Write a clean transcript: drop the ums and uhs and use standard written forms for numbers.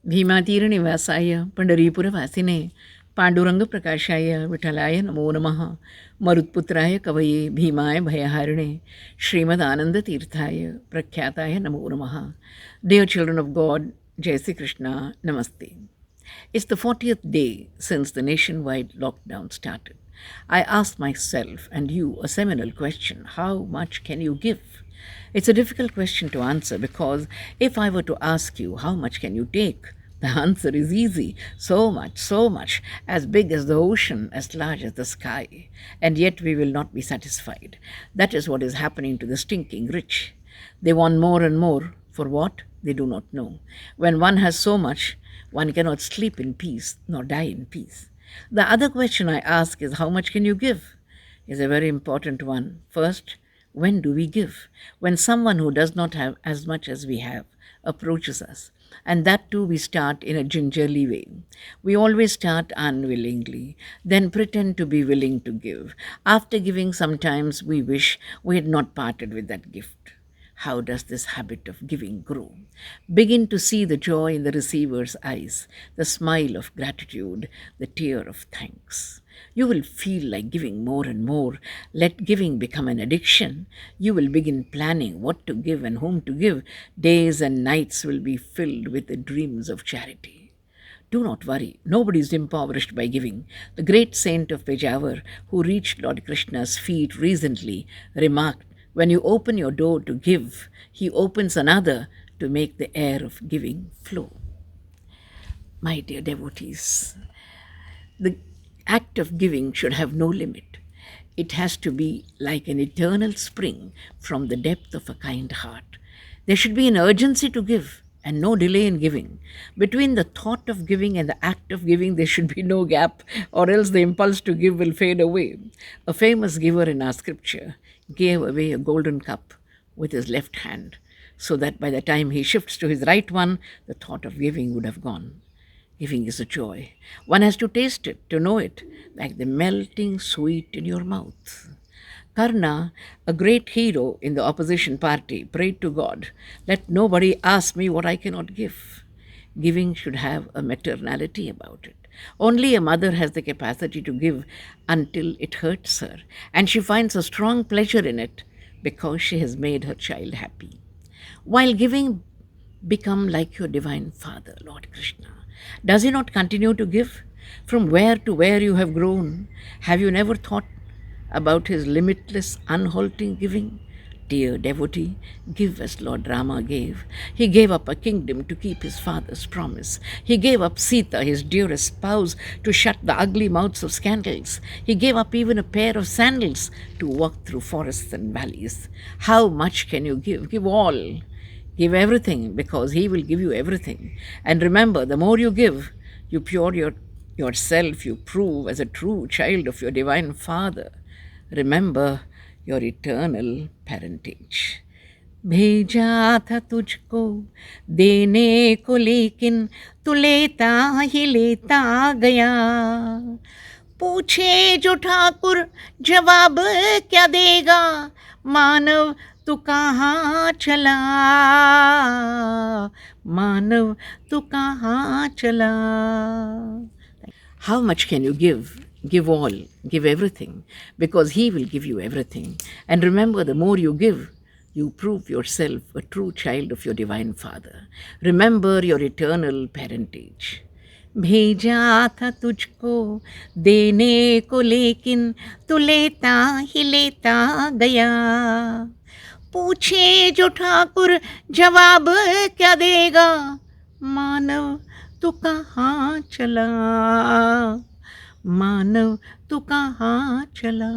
भीमातीरनिवासाय पंढरीपुरवासिने पांडुरंगप्रकाशाय विठलाय नमो नमः. मरुत्पुत्राय कवये भीमाय भयहारिणे श्रीमदानंदतीर्थाय प्रख्याताय नमो नमः. Dear children of God, Jai Sri Krishna, Namaste. It's the 40th day since the nationwide lockdown started. I asked myself and you a seminal question: how much can you give? It's a difficult question to answer because if I were to ask you how much can you take, the answer is easy. So much, as big as the ocean, as large as the sky. And yet we will not be satisfied. That is what is happening to the stinking rich. They want more and more. For what? They do not know. When one has so much, one cannot sleep in peace nor die in peace. The other question I ask is, how much can you give? Is a very important one. First, when do we give? When someone who does not have as much as we have approaches us, and that too we start in a gingerly way. We always start unwillingly, then pretend to be willing to give. After giving, sometimes we wish we had not parted with that gift. How does this habit of giving grow? Begin to see the joy in the receiver's eyes, the smile of gratitude, the tear of thanks. You will feel like giving more and more. Let giving become an addiction. You will begin planning what to give and whom to give. Days and nights will be filled with the dreams of charity. Do not worry, nobody is impoverished by giving. The great saint of Pejawar, who reached Lord Krishna's feet recently, remarked, when you open your door to give, he opens another to make the air of giving flow. My dear devotees, the act of giving should have no limit. It has to be like an eternal spring from the depth of a kind heart. There should be an urgency to give and no delay in giving. Between the thought of giving and the act of giving, there should be no gap, or else the impulse to give will fade away. A famous giver in our scripture gave away a golden cup with his left hand, so that by the time he shifts to his right one, the thought of giving would have gone. Giving is a joy. One has to taste it, to know it, like the melting sweet in your mouth. Karna, a great hero in the opposition party, prayed to God, let nobody ask me what I cannot give. Giving should have a maternality about it. Only a mother has the capacity to give until it hurts her, and she finds a strong pleasure in it because she has made her child happy. While giving, become like your divine Father, Lord Krishna. Does he not continue to give? From where to where you have grown, have you never thought about his limitless, unhalting giving? Dear devotee, give as Lord Rama gave. He gave up a kingdom to keep his father's promise. He gave up Sita, his dearest spouse, to shut the ugly mouths of scandals. He gave up even a pair of sandals to walk through forests and valleys. How much can you give? Give all. Give everything, because he will give you everything. And remember, the more you give, you pure yourself, you prove as a true child of your divine Father. Remember your eternal parentage. भेजा था तुझको देने को, लेकिन तू लेता ही लेता गया. पूछे जो ठाकुर जवाब क्या देगा, मानव तू कहाँ चला, मानव तू कहाँ चला. How much can you give? Give all, give everything, because he will give you everything. And remember, the more you give, you prove yourself a true child of your divine Father. Remember your eternal parentage. भेजा था तुझको देने को, लेकिन तू लेता ही लेता गया. पूछे जो ठाकुर जवाब क्या देगा, मानव तू कहाँ चला, मानव तू कहाँ चला.